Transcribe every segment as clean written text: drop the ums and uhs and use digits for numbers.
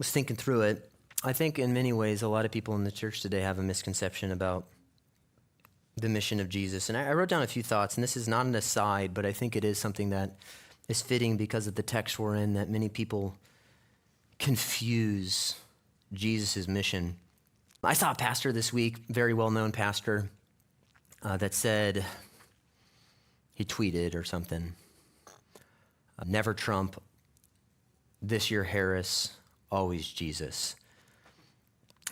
was thinking through it, I think in many ways a lot of people in the church today have a misconception about the mission of Jesus. And I wrote down a few thoughts, and this is not an aside, but I think it is something that is fitting because of the text we're in, that many people confuse Jesus' mission. I saw a pastor this week, very well-known pastor, that said, he tweeted or something, never Trump, this year Harris, always Jesus.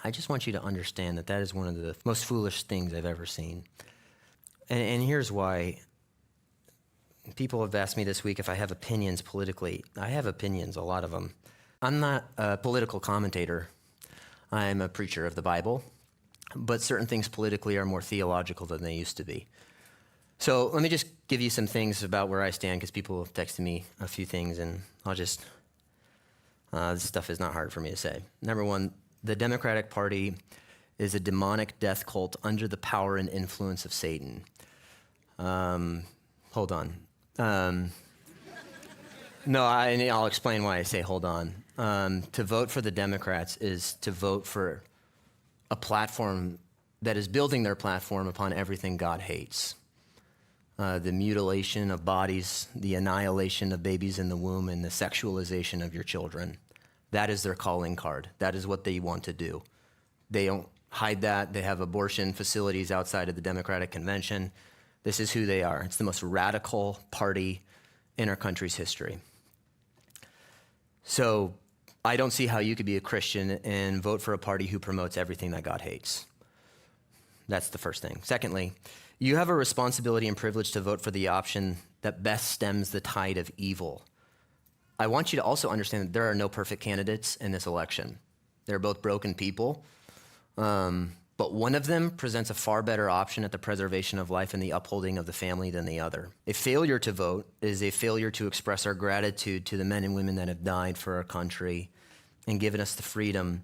I just want you to understand that that is one of the most foolish things I've ever seen. And here's why. People have asked me this week if I have opinions politically. I have opinions, a lot of them. I'm not a political commentator. I'm a preacher of the Bible, but certain things politically are more theological than they used to be. So let me just give you some things about where I stand, because people have texted me a few things, and I'll just, this stuff is not hard for me to say. Number one, the Democratic Party is a demonic death cult under the power and influence of Satan. Hold on. No, I'll explain why I say hold on. To vote for the Democrats is to vote for a platform that is building their platform upon everything God hates. The mutilation of bodies, the annihilation of babies in the womb, and the sexualization of your children. That is their calling card. That is what they want to do. They don't hide that. They have abortion facilities outside of the Democratic Convention. This is who they are. It's the most radical party in our country's history. So I don't see how you could be a Christian and vote for a party who promotes everything that God hates. That's the first thing. Secondly, you have a responsibility and privilege to vote for the option that best stems the tide of evil. I want you to also understand that there are no perfect candidates in this election. They're both broken people, but one of them presents a far better option at the preservation of life and the upholding of the family than the other. A failure to vote is a failure to express our gratitude to the men and women that have died for our country and given us the freedom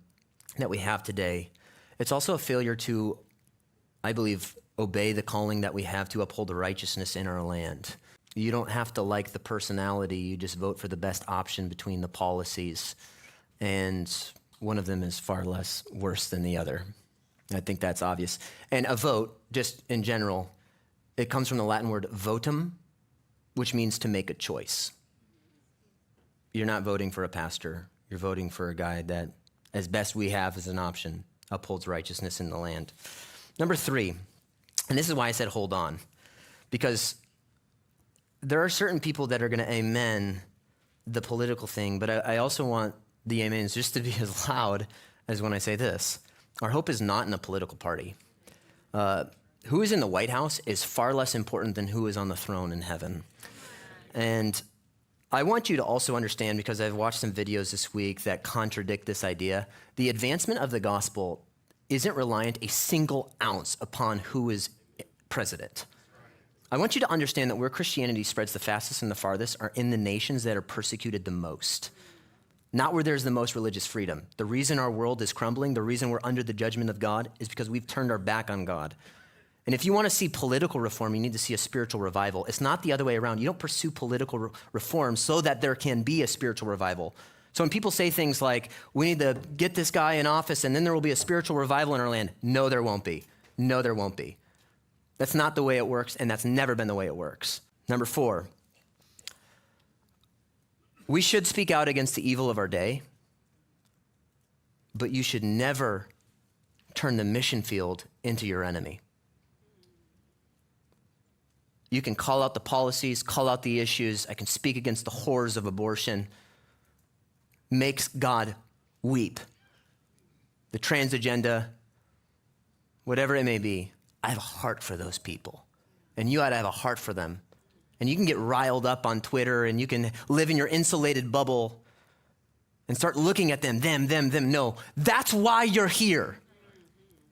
that we have today. It's also a failure to, I believe, obey the calling that we have to uphold the righteousness in our land. You don't have to like the personality, you just vote for the best option between the policies, and one of them is far less worse than the other. I think that's obvious. And a vote, just in general, it comes from the Latin word votum, which means to make a choice. You're not voting for a pastor, you're voting for a guy that, as best we have as an option, upholds righteousness in the land. Number three, and this is why I said hold on, because there are certain people that are going to amen the political thing, but I also want the amens just to be as loud as when I say this. Our hope is not in a political party. Who is in the White House is far less important than who is on the throne in heaven. And I want you to also understand, because I've watched some videos this week that contradict this idea, the advancement of the gospel isn't reliant a single ounce upon who is president. I want you to understand that where Christianity spreads the fastest and the farthest are in the nations that are persecuted the most, not where there's the most religious freedom. The reason our world is crumbling, the reason we're under the judgment of God, is because we've turned our back on God. And if you want to see political reform, you need to see a spiritual revival. It's not the other way around. You don't pursue political reform so that there can be a spiritual revival. So when people say things like, we need to get this guy in office and then there will be a spiritual revival in our land, no, there won't be. No, there won't be. That's not the way it works, and that's never been the way it works. Number four, we should speak out against the evil of our day, but you should never turn the mission field into your enemy. You can call out the policies, call out the issues. I can speak against the horrors of abortion. Makes God weep. The trans agenda, whatever it may be. I have a heart for those people, and you ought to have a heart for them. And you can get riled up on Twitter, and you can live in your insulated bubble and start looking at them. No, that's why you're here.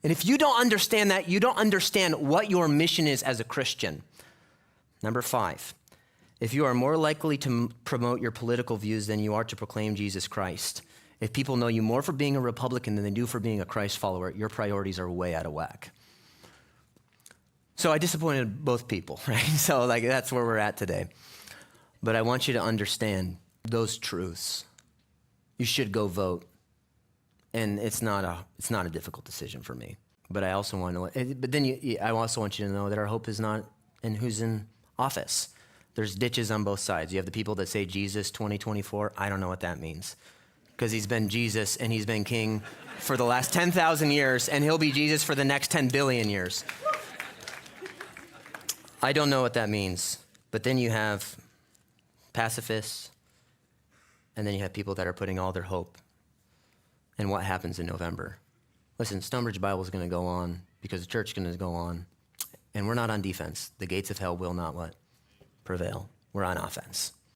And if you don't understand that, you don't understand what your mission is as a Christian. Number five, if you are more likely to promote your political views than you are to proclaim Jesus Christ, if people know you more for being a Republican than they do for being a Christ follower, your priorities are way out of whack. So I disappointed both people, right? So that's where we're at today. But I want you to understand those truths. You should go vote. And it's not a difficult decision for me. But I also want to, I also want you to know that our hope is not in who's in office. There's ditches on both sides. You have the people that say Jesus 2024. I don't know what that means, because he's been Jesus and he's been king for the last 10,000 years, and he'll be Jesus for the next 10 billion years. I don't know what that means. But then you have pacifists, and then you have people that are putting all their hope in what happens in November. Listen, Stonebridge Bible is going to go on because the church is going to go on, and we're not on defense. The gates of hell will not what? Prevail. We're on offense.